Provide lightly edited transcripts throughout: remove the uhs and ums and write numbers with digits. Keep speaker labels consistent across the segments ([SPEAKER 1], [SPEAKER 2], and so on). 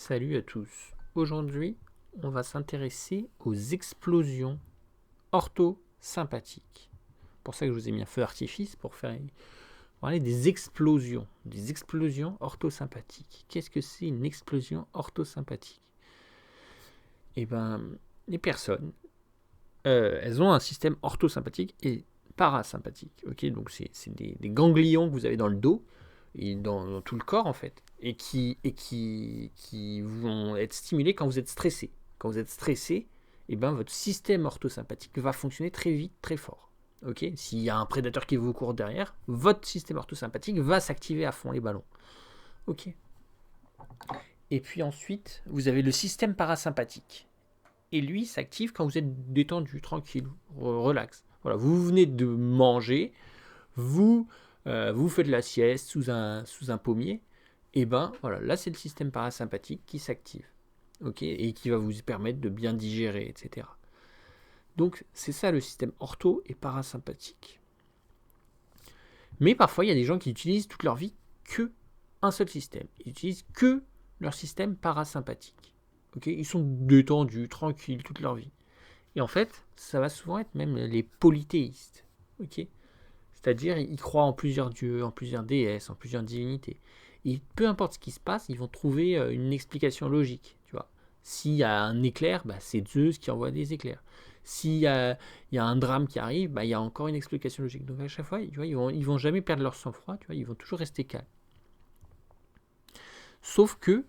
[SPEAKER 1] Salut à tous. Aujourd'hui, on va s'intéresser aux explosions orthosympathiques. C'est pour ça que je vous ai mis un feu d'artifice pour parler des explosions orthosympathiques. Qu'est-ce que c'est une explosion orthosympathique? Eh bien, les personnes, elles ont un système orthosympathique et parasympathique. Okay, donc c'est des ganglions que vous avez dans le dos et dans tout le corps en fait, et qui vont être stimulés quand vous êtes stressé. Quand vous êtes stressé, eh ben, votre système orthosympathique va fonctionner très vite, très fort. Okay, s'il y a un prédateur qui vous court derrière, votre système orthosympathique va s'activer à fond, les ballons. Ok. Et puis ensuite, vous avez le système parasympathique. Et lui s'active quand vous êtes détendu, tranquille, relax. Voilà, vous venez de manger, vous faites la sieste sous un pommier, et ben voilà, là c'est le système parasympathique qui s'active, ok, et qui va vous permettre de bien digérer, etc. Donc c'est ça le système ortho et parasympathique. Mais parfois il y a des gens qui utilisent toute leur vie que un seul système. Ils utilisent que leur système parasympathique. Okay, ils sont détendus, tranquilles toute leur vie. Et en fait, ça va souvent être même les polythéistes. Okay, c'est-à-dire, ils croient en plusieurs dieux, en plusieurs déesses, en plusieurs divinités. Et peu importe ce qui se passe, ils vont trouver une explication logique. Tu vois. S'il y a un éclair, bah, c'est Zeus qui envoie des éclairs. S'il y a un drame qui arrive, bah, il y a encore une explication logique. Donc à chaque fois, tu vois, ils vont jamais perdre leur sang-froid, tu vois, ils vont toujours rester calmes. Sauf que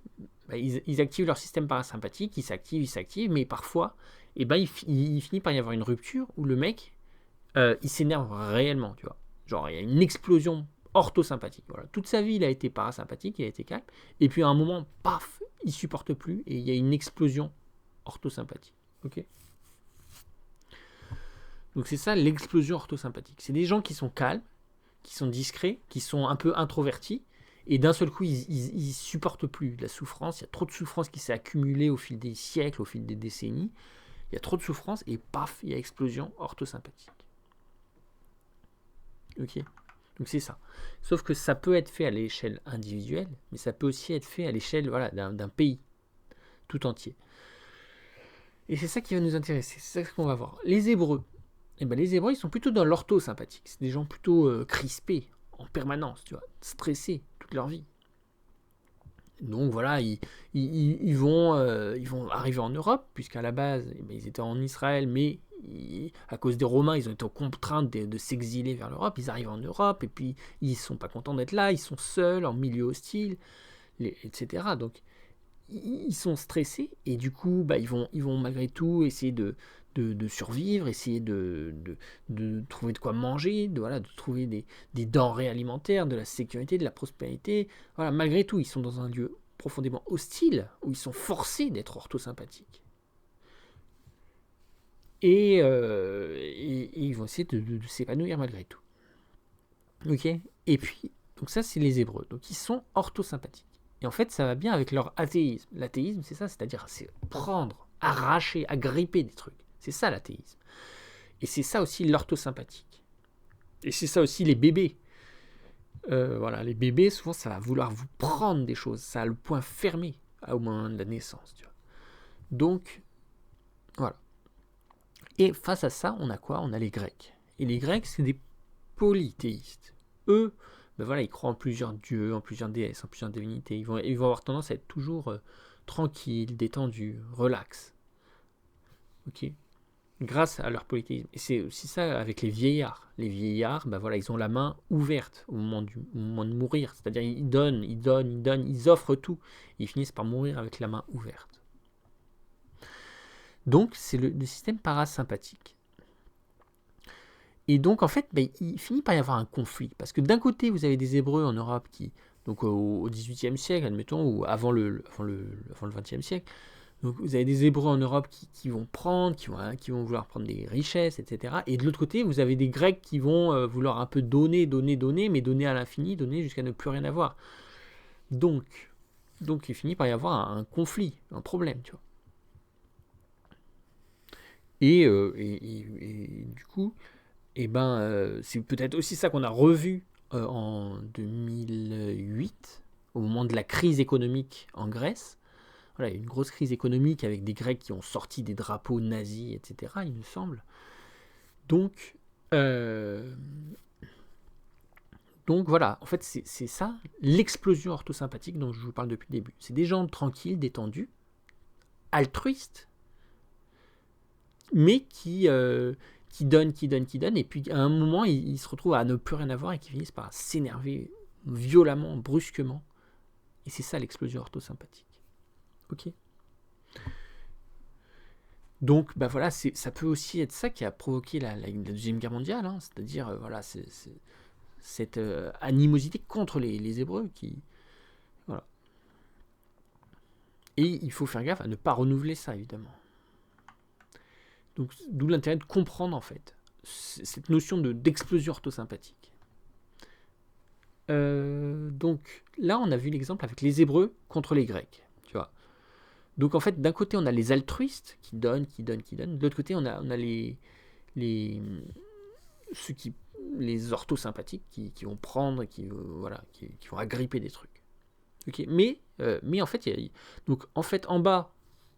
[SPEAKER 1] bah, ils activent leur système parasympathique, ils s'activent, mais parfois, eh ben, il finit par y avoir une rupture où le mec, il s'énerve réellement, tu vois. Genre, il y a une explosion orthosympathique. Voilà. Toute sa vie, il a été parasympathique, il a été calme. Et puis à un moment, paf, il supporte plus et il y a une explosion orthosympathique. Ok. Donc c'est ça l'explosion orthosympathique. C'est des gens qui sont calmes, qui sont discrets, qui sont un peu introvertis. Et d'un seul coup, ils supportent plus la souffrance. Il y a trop de souffrance qui s'est accumulée au fil des siècles, au fil des décennies. Il y a trop de souffrance et paf, il y a explosion orthosympathique. Ok. Donc c'est ça. Sauf que ça peut être fait à l'échelle individuelle, mais ça peut aussi être fait à l'échelle d'un pays tout entier. Et c'est ça qui va nous intéresser, c'est ça qu'on va voir. Les Hébreux, les Hébreux, ils sont plutôt dans l'orthosympathique. C'est des gens plutôt crispés, en permanence, tu vois, stressés toute leur vie. Donc voilà, ils vont arriver en Europe, puisqu'à la base, ils étaient en Israël, mais à cause des Romains, ils ont été contraints de s'exiler vers l'Europe. Ils arrivent en Europe, et puis ils ne sont pas contents d'être là, ils sont seuls, en milieu hostile, etc. Donc ils sont stressés, et du coup, ils vont malgré tout essayer de survivre, essayer de trouver de quoi manger, de trouver des denrées alimentaires, de la sécurité, de la prospérité. Voilà, malgré tout, ils sont dans un lieu profondément hostile, où ils sont forcés d'être orthosympathiques. Et ils vont essayer de s'épanouir malgré tout. Ok. Et puis, donc ça, c'est les Hébreux. Donc ils sont orthosympathiques. Et en fait, ça va bien avec leur athéisme. L'athéisme, c'est ça, c'est-à-dire c'est prendre, arracher, agripper des trucs. C'est ça l'athéisme. Et c'est ça aussi l'orthosympathique. Et c'est ça aussi les bébés. Voilà, les bébés, souvent, ça va vouloir vous prendre des choses. Ça a le point fermé au moment de la naissance. Tu vois. Donc, voilà. Et face à ça, on a quoi? On a les Grecs. Et les Grecs, c'est des polythéistes. Eux, ils croient en plusieurs dieux, en plusieurs déesses, en plusieurs divinités. Ils vont avoir tendance à être toujours tranquilles, détendus, relax. Ok. Grâce à leur polythéisme. Et c'est aussi ça avec les vieillards. Les vieillards, ils ont la main ouverte au moment de mourir. C'est-à-dire ils donnent, ils offrent tout. Ils finissent par mourir avec la main ouverte. Donc c'est le système parasympathique. Et donc en fait, il finit par y avoir un conflit. Parce que d'un côté, vous avez des Hébreux en Europe qui, donc au XVIIIe siècle, admettons, ou avant le XXe siècle, donc vous avez des Hébreux en Europe qui vont prendre, qui vont vouloir prendre des richesses, etc. Et de l'autre côté, vous avez des Grecs qui vont vouloir un peu donner, mais donner à l'infini, donner jusqu'à ne plus rien avoir. Donc il finit par y avoir un conflit, un problème, tu vois. Et du coup, c'est peut-être aussi ça qu'on a revu en 2008, au moment de la crise économique en Grèce. voilà, il y a eu une grosse crise économique avec des Grecs qui ont sorti des drapeaux nazis, etc., il me semble. Donc, voilà, en fait, c'est ça, l'explosion orthosympathique dont je vous parle depuis le début. C'est des gens tranquilles, détendus, altruistes, mais qui donnent, et puis à un moment, ils se retrouvent à ne plus rien avoir et qui finissent par s'énerver violemment, brusquement. Et c'est ça l'explosion orthosympathique. Ok. Donc, bah voilà, ça peut aussi être ça qui a provoqué la Deuxième Guerre mondiale, hein, c'est-à-dire, voilà, cette animosité contre les Hébreux qui... Voilà. Et il faut faire gaffe à ne pas renouveler ça, évidemment. Donc, d'où l'intérêt de comprendre, en fait, cette notion d'explosion orthosympathique. Donc, là, on a vu l'exemple avec les Hébreux contre les Grecs, tu vois. Donc, en fait, d'un côté, on a les altruistes qui donnent. De l'autre côté, on a les orthosympathiques qui vont prendre, qui vont agripper des trucs. Okay. Mais en fait, donc en fait, en bas,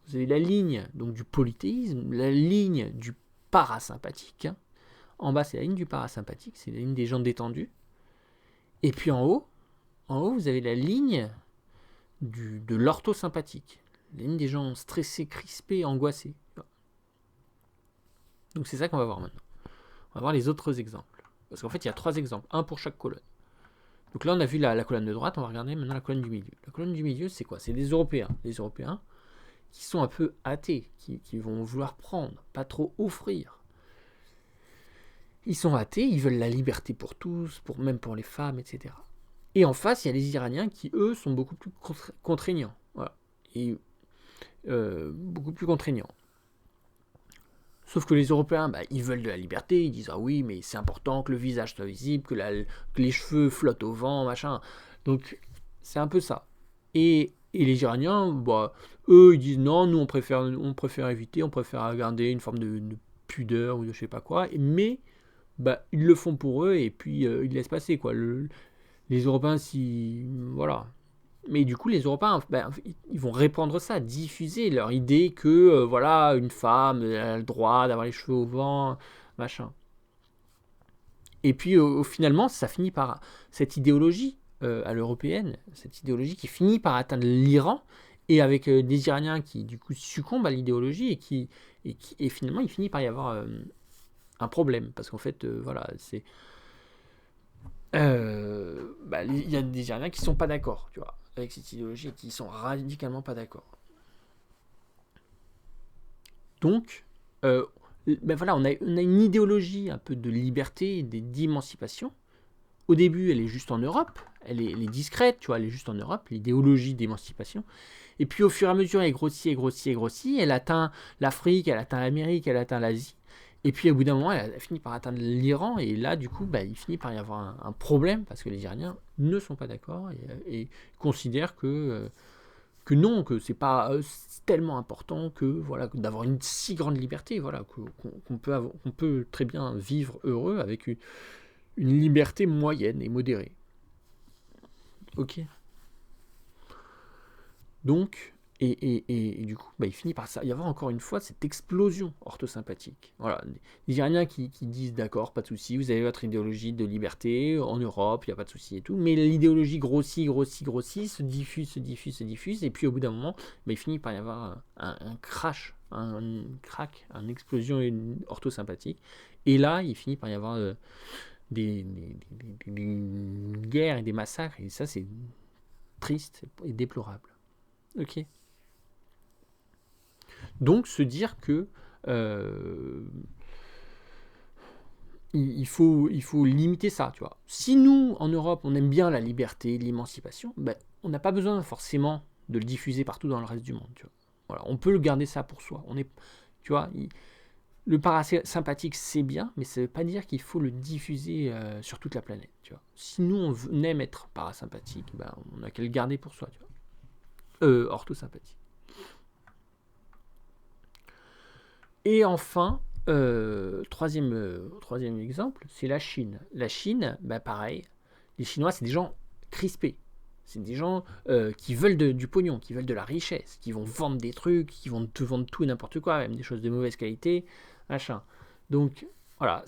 [SPEAKER 1] vous avez la ligne donc du polythéisme, la ligne du parasympathique. Hein. En bas, c'est la ligne du parasympathique, c'est la ligne des gens détendus. Et puis en haut, vous avez la ligne de l'orthosympathique, la ligne des gens stressés, crispés, angoissés. Donc c'est ça qu'on va voir maintenant. On va voir les autres exemples. Parce qu'en fait, il y a 3 exemples, un pour chaque colonne. Donc là, on a vu la colonne de droite, on va regarder maintenant la colonne du milieu. La colonne du milieu, c'est quoi? C'est des Européens. Des Européens qui sont un peu athées, qui vont vouloir prendre, pas trop offrir. Ils sont athées, ils veulent la liberté pour tous, même pour les femmes, etc. Et en face, il y a les Iraniens qui, eux, sont beaucoup plus contraignants. Voilà. Et beaucoup plus contraignants. Sauf que les Européens, ils veulent de la liberté, ils disent « Ah oui, mais c'est important que le visage soit visible, que les cheveux flottent au vent, machin. » Donc, c'est un peu ça. Et les Iraniens, eux, ils disent « Non, nous, on préfère éviter, on préfère garder une forme de pudeur ou de je sais pas quoi. » Mais, ils le font pour eux et puis ils laissent passer, quoi. Les Européens, voilà. Mais du coup, les Européens, ils vont répandre ça, diffuser leur idée que, voilà, une femme a le droit d'avoir les cheveux au vent, machin. Et puis, finalement, ça finit par cette idéologie à l'européenne, cette idéologie qui finit par atteindre l'Iran, et avec des Iraniens qui, du coup, succombent à l'idéologie, et finalement, il finit par y avoir un problème. Parce qu'en fait, voilà, c'est... il y a des Iraniens qui ne sont pas d'accord, tu vois, avec cette idéologie et qui sont radicalement pas d'accord. Donc, voilà, on a une idéologie un peu de liberté et d'émancipation. Au début, elle est juste en Europe, elle est discrète, tu vois, elle est juste en Europe, l'idéologie d'émancipation. Et puis au fur et à mesure, elle grossit, elle atteint l'Afrique, elle atteint l'Amérique, elle atteint l'Asie. Et puis au bout d'un moment, elle finit par atteindre l'Iran, et là, du coup, il finit par y avoir un problème, parce que les Iraniens ne sont pas d'accord, et considèrent que non, que c'est pas tellement important que voilà, d'avoir une si grande liberté, voilà, qu'on peut très bien vivre heureux avec une liberté moyenne et modérée. Ok. Donc, et du coup, il finit par y avoir encore une fois cette explosion orthosympathique. Voilà, les Iraniens qui disent d'accord, pas de souci, vous avez votre idéologie de liberté en Europe, il n'y a pas de souci et tout, mais l'idéologie grossit, se diffuse, et puis au bout d'un moment, il finit par y avoir un crash, un crack, une explosion orthosympathique, et là, il finit par y avoir des guerres et des massacres, et ça, c'est triste et déplorable. Ok. Donc se dire que il faut limiter ça, tu vois. Si nous, en Europe, on aime bien la liberté, l'émancipation, on n'a pas besoin forcément de le diffuser partout dans le reste du monde, tu vois. Voilà, on peut le garder ça pour soi. Tu vois, le parasympathique, c'est bien, mais ça ne veut pas dire qu'il faut le diffuser sur toute la planète, tu vois. Si nous, on aime être parasympathique, on n'a qu'à le garder pour soi, tu vois. Orthosympathique. Et enfin, troisième exemple, c'est la Chine. La Chine, pareil, les Chinois, c'est des gens crispés. C'est des gens qui veulent du pognon, qui veulent de la richesse, qui vont vendre des trucs, qui vont te vendre tout et n'importe quoi, même des choses de mauvaise qualité, machin. Donc, voilà.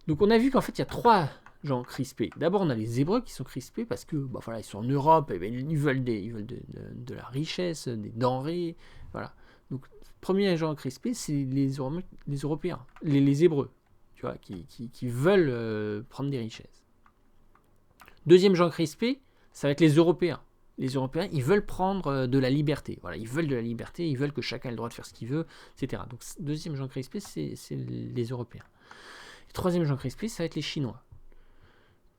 [SPEAKER 1] Donc, on a vu qu'en fait, il y a 3 gens crispés. D'abord, on a les Hébreux qui sont crispés parce que, voilà, ils sont en Europe, et ils veulent de la richesse, des denrées, voilà. Donc, premier gens crispés, c'est les Européens, les Hébreux, tu vois, qui veulent prendre des richesses. Deuxième gens crispé, ça va être les Européens. Les Européens, ils veulent prendre de la liberté. Voilà, ils veulent de la liberté, ils veulent que chacun ait le droit de faire ce qu'il veut, etc. Donc, deuxième gens crispé, c'est les Européens. Et troisième gens crispé, ça va être les Chinois.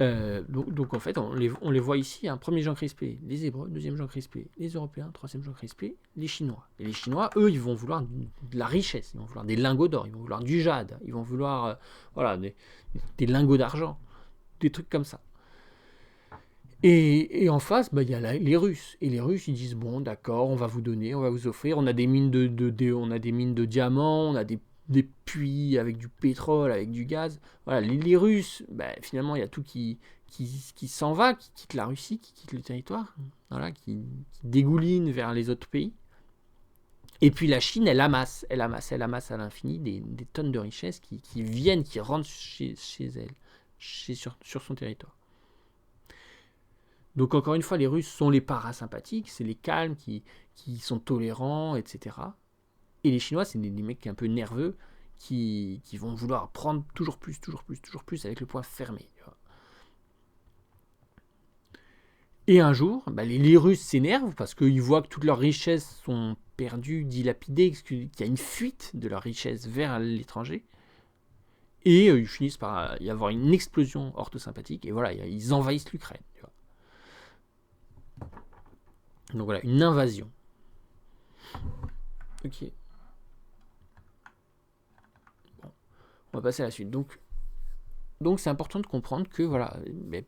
[SPEAKER 1] Donc en fait, on les voit ici. Premier gens crispé, les Hébreux. Deuxième gens crispé, les Européens. Troisième gens crispé, les Chinois. Et les Chinois, eux, ils vont vouloir de la richesse. Ils vont vouloir des lingots d'or. Ils vont vouloir du jade. Ils vont vouloir des lingots d'argent. Des trucs comme ça. Et en face, il y a les Russes. Et les Russes, ils disent, bon, d'accord, on va vous donner, on va vous offrir. On a des mines on a des mines de diamants, on a des puits avec du pétrole, avec du gaz. Voilà, les Russes, finalement, il y a tout qui s'en va, qui quitte la Russie, qui quitte le territoire, voilà, qui dégouline vers les autres pays. Et puis la Chine, elle amasse à l'infini des tonnes de richesses qui viennent, qui rentrent chez elle, sur son territoire. Donc encore une fois, les Russes sont les parasympathiques, c'est les calmes qui sont tolérants, etc. Et les Chinois, c'est des mecs un peu nerveux qui vont vouloir prendre toujours plus avec le poing fermé. Et un jour, les Russes s'énervent parce qu'ils voient que toutes leurs richesses sont perdues, dilapidées, qu'il y a une fuite de leurs richesses vers l'étranger. Et ils finissent par y avoir une explosion orthosympathique. Et voilà, ils envahissent l'Ukraine. Donc voilà, une invasion. Ok. Bon, on va passer à la suite. Donc c'est important de comprendre que voilà, mais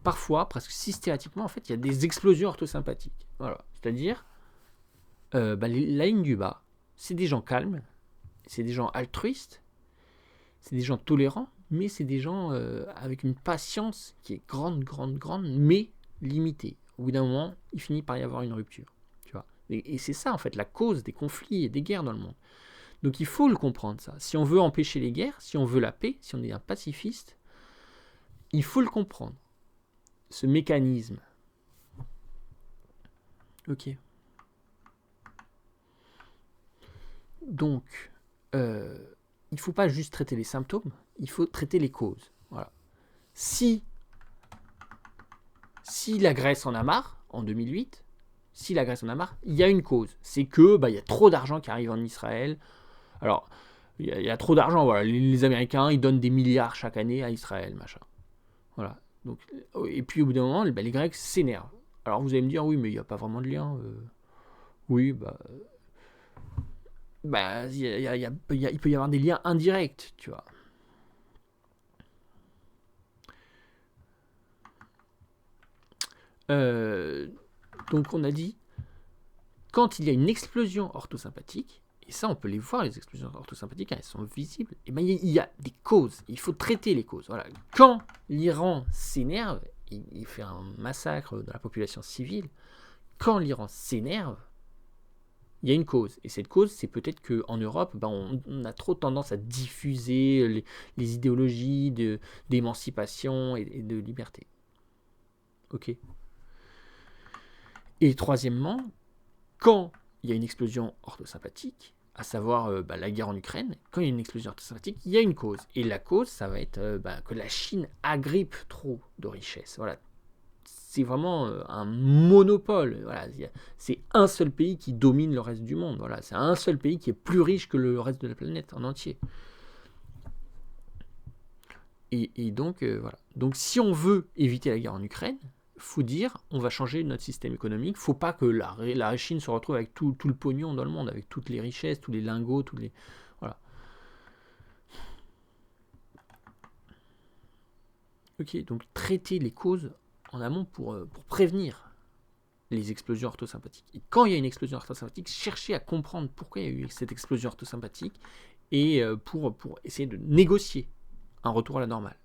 [SPEAKER 1] parfois, presque systématiquement, en fait, il y a des explosions orthosympathiques. Voilà, c'est-à-dire la ligne du bas, c'est des gens calmes, c'est des gens altruistes, c'est des gens tolérants, mais c'est des gens avec une patience qui est grande, mais limitée. Au bout d'un moment, il finit par y avoir une rupture. Tu vois. Et c'est ça, en fait, la cause des conflits et des guerres dans le monde. Donc il faut le comprendre, ça. Si on veut empêcher les guerres, si on veut la paix, si on est un pacifiste, il faut le comprendre. Ce mécanisme. Ok. Donc, il ne faut pas juste traiter les symptômes, il faut traiter les causes. Voilà. Si la Grèce en a marre, en 2008, si la Grèce en a marre, il y a une cause. C'est que il y a trop d'argent qui arrive en Israël. Alors, il y a trop d'argent. Voilà. Les Américains, ils donnent des milliards chaque année à Israël, machin. Voilà. Donc, et puis au bout d'un moment, les Grecs s'énervent. Alors vous allez me dire, oui, mais il n'y a pas vraiment de lien. Oui, il peut y avoir des liens indirects, tu vois. Donc on a dit, quand il y a une explosion orthosympathique, et ça on peut les voir, les explosions orthosympathiques, elles sont visibles, et il y a des causes, il faut traiter les causes. Voilà. Quand l'Iran s'énerve, il fait un massacre de la population civile, quand l'Iran s'énerve, il y a une cause. Et cette cause, c'est peut-être qu'en Europe, on a trop tendance à diffuser les idéologies d'émancipation et de liberté. Ok. Et troisièmement, quand il y a une explosion orthosympathique, à savoir la guerre en Ukraine, quand il y a une explosion orthosympathique, il y a une cause. Et la cause, ça va être que la Chine agrippe trop de richesses. Voilà. C'est vraiment un monopole. Voilà. C'est un seul pays qui domine le reste du monde. Voilà. C'est un seul pays qui est plus riche que le reste de la planète en entier. Et donc, voilà. Donc, si on veut éviter la guerre en Ukraine, il faut dire, on va changer notre système économique. Il ne faut pas que la Chine se retrouve avec tout le pognon dans le monde, avec toutes les richesses, tous les lingots, Voilà. Ok, donc traiter les causes en amont pour prévenir les explosions orthosympathiques. Et quand il y a une explosion orthosympathique, cherchez à comprendre pourquoi il y a eu cette explosion orthosympathique et pour essayer de négocier un retour à la normale.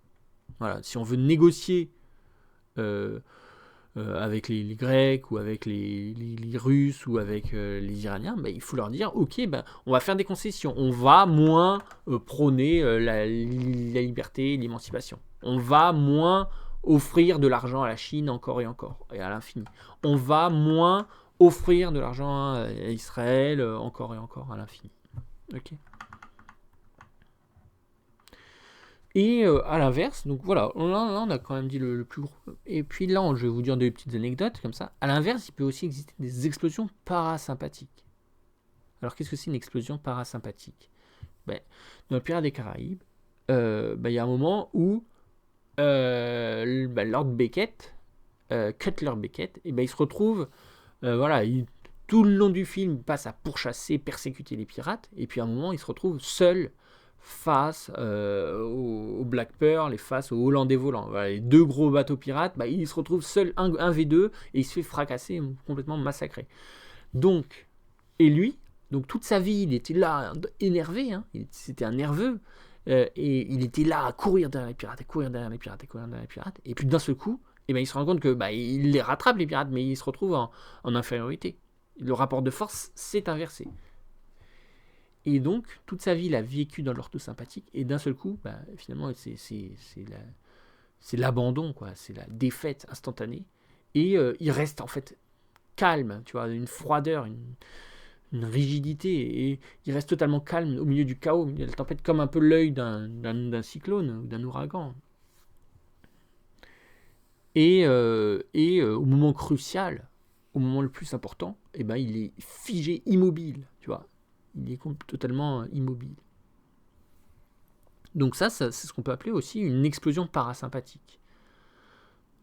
[SPEAKER 1] Voilà, si on veut négocier avec les Grecs ou avec les Russes ou avec les Iraniens, il faut leur dire, ok, on va faire des concessions, on va moins prôner la liberté et l'émancipation, on va moins offrir de l'argent à la Chine encore et à l'infini, on va moins offrir de l'argent à Israël encore et encore à l'infini. Ok. Et à l'inverse, donc voilà, là on a quand même dit le plus gros. Et puis là, je vais vous dire des petites anecdotes comme ça. À l'inverse, il peut aussi exister des explosions parasympathiques. Alors qu'est-ce que c'est une explosion parasympathique? Dans le Pirates des Caraïbes, il y a un moment où Lord Beckett, Cutler Beckett, il se retrouve, tout le long du film, il passe à pourchasser, persécuter les pirates, et puis à un moment, il se retrouve seul face au Black Pearl et face aux Hollandais volants. Voilà, les deux gros bateaux pirates, il se retrouve seul, un V2, et il se fait fracasser, complètement massacré. Donc, et lui, donc toute sa vie, il était là, énervé, hein, c'était un nerveux, et il était là à courir derrière les pirates, et puis d'un seul coup, il se rend compte que il les rattrape les pirates, mais il se retrouve en infériorité. Le rapport de force s'est inversé. Et donc, toute sa vie, il a vécu dans l'orthosympathique, et d'un seul coup, finalement, c'est l'abandon, quoi, c'est la défaite instantanée, et il reste en fait calme, tu vois, une froideur, une rigidité, et il reste totalement calme au milieu du chaos, au milieu de la tempête, comme un peu l'œil d'un cyclone ou d'un ouragan. Et au moment crucial, au moment le plus important, il est figé, immobile, tu vois. Il est totalement immobile. Donc ça c'est ce qu'on peut appeler aussi une explosion parasympathique.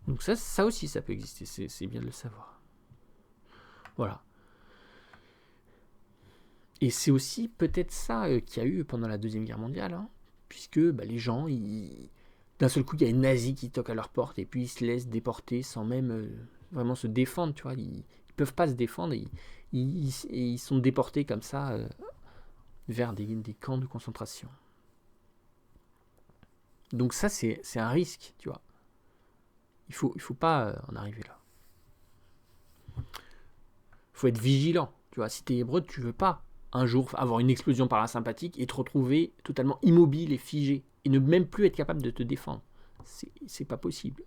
[SPEAKER 1] Donc ça aussi, ça peut exister, c'est bien de le savoir. Voilà. Et c'est aussi peut-être ça qu'il y a eu pendant la Deuxième Guerre mondiale, hein, puisque les gens, d'un seul coup, il y a les nazis qui toquent à leur porte, et puis ils se laissent déporter sans même vraiment se défendre, tu vois. Ils peuvent pas se défendre, et ils sont déportés comme ça vers des camps de concentration. Donc ça, c'est un risque, tu vois. Il faut pas en arriver là. Il faut être vigilant, tu vois. Si t'es hébreu, tu veux pas un jour avoir une explosion parasympathique et te retrouver totalement immobile et figé, et ne même plus être capable de te défendre. C'est pas possible.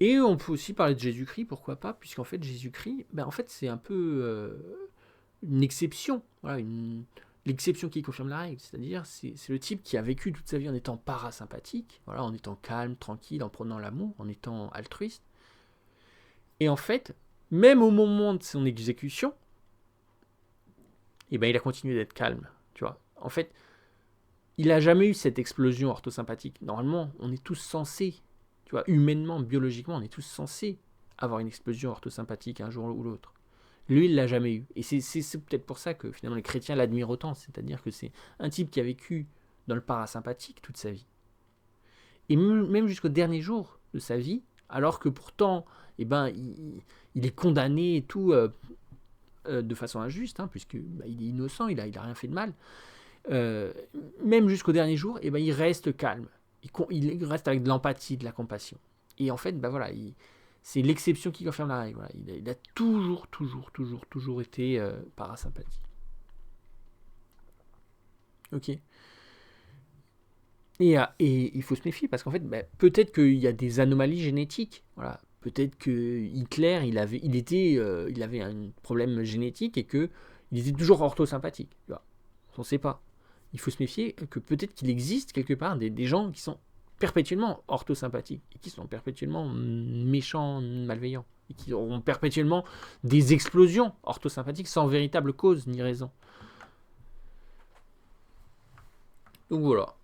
[SPEAKER 1] Et on peut aussi parler de Jésus-Christ, pourquoi pas, puisqu'en fait Jésus-Christ, c'est un peu une exception, voilà, l'exception qui confirme la règle, c'est-à-dire c'est le type qui a vécu toute sa vie en étant parasympathique, voilà, en étant calme, tranquille, en prenant l'amour, en étant altruiste. Et en fait, même au moment de son exécution, il a continué d'être calme, tu vois. En fait, il n'a jamais eu cette explosion orthosympathique. Normalement, on est tous censés, tu vois, humainement, biologiquement, on est tous censés avoir une explosion orthosympathique un jour ou l'autre. Lui, il ne l'a jamais eu. Et c'est peut-être pour ça que finalement les chrétiens l'admirent autant. C'est-à-dire que c'est un type qui a vécu dans le parasympathique toute sa vie. Et même jusqu'au dernier jour de sa vie, alors que pourtant, il est condamné et tout de façon injuste, hein, puisqu'il est innocent, il n'a rien fait de mal. Même jusqu'au dernier jour, il reste calme. Il reste avec de l'empathie, de la compassion. Et en fait, c'est l'exception qui confirme la règle. Voilà. Il a toujours été parasympathique. Ok. Et il faut se méfier parce qu'en fait, peut-être qu'il y a des anomalies génétiques. Voilà. Peut-être que Hitler, il avait un problème génétique et qu'il était toujours orthosympathique. Voilà. On ne sait pas. Il faut se méfier que peut-être qu'il existe quelque part des gens qui sont perpétuellement orthosympathiques et qui sont perpétuellement méchants, malveillants et qui auront perpétuellement des explosions orthosympathiques sans véritable cause ni raison. Donc voilà.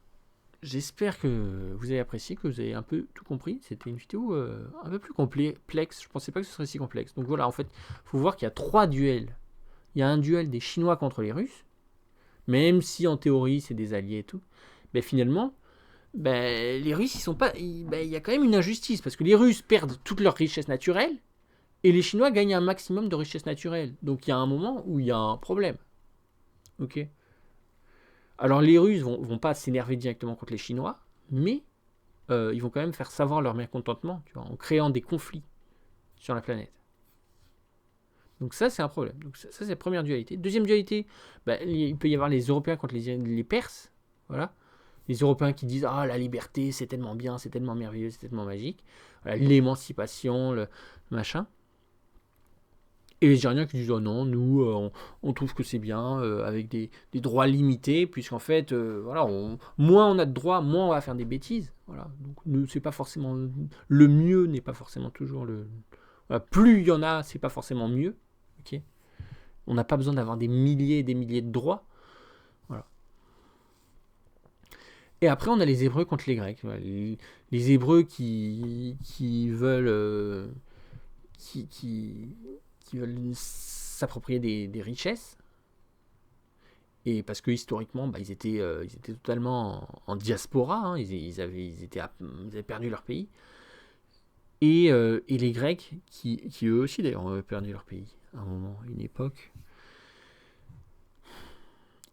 [SPEAKER 1] J'espère que vous avez apprécié, que vous avez un peu tout compris. C'était une vidéo un peu plus complexe. Je ne pensais pas que ce serait si complexe. Donc voilà, en fait, il faut voir qu'il y a 3 duels. Il y a un duel des Chinois contre les Russes. Même si en théorie c'est des alliés et tout. Mais finalement, les Russes, ils sont pas. Il y a quand même une injustice. Parce que les Russes perdent toute leur richesse naturelle. Et les Chinois gagnent un maximum de richesse naturelle. Donc il y a un moment où il y a un problème. Ok. Alors les Russes vont pas s'énerver directement contre les Chinois, mais ils vont quand même faire savoir leur mécontentement, tu vois, en créant des conflits sur la planète. Donc ça, c'est un problème. Donc ça c'est la première dualité. Deuxième dualité, il peut y avoir les Européens contre les Perses. Voilà. Les Européens qui disent « Ah, la liberté, c'est tellement bien, c'est tellement merveilleux, c'est tellement magique. Voilà, l'émancipation, le machin. » Et les Iraniens qui disent « Oh non, nous, on trouve que c'est bien, avec des droits limités, puisqu'en fait, voilà, moins on a de droits, moins on va faire des bêtises. » Voilà. Donc c'est pas forcément... Le mieux n'est pas forcément toujours le... Voilà, plus il y en a, c'est pas forcément mieux. Okay. On n'a pas besoin d'avoir des milliers et des milliers de droits. Voilà. Et après, on a les Hébreux contre les Grecs. Voilà. Les Hébreux qui veulent qui veulent s'approprier des richesses. Et parce que historiquement, ils étaient totalement en diaspora. Hein. Ils avaient perdu leur pays. Et les Grecs qui eux aussi d'ailleurs ont perdu leur pays à un moment, à une époque.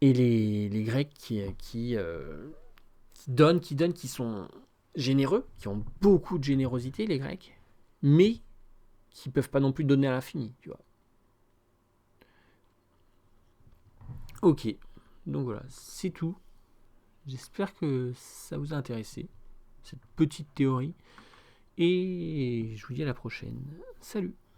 [SPEAKER 1] Et les Grecs qui donnent, qui sont généreux, qui ont beaucoup de générosité, les Grecs, mais qui ne peuvent pas non plus donner à l'infini, tu vois. Ok, donc voilà, c'est tout. J'espère que ça vous a intéressé, cette petite théorie. Et je vous dis à la prochaine. Salut!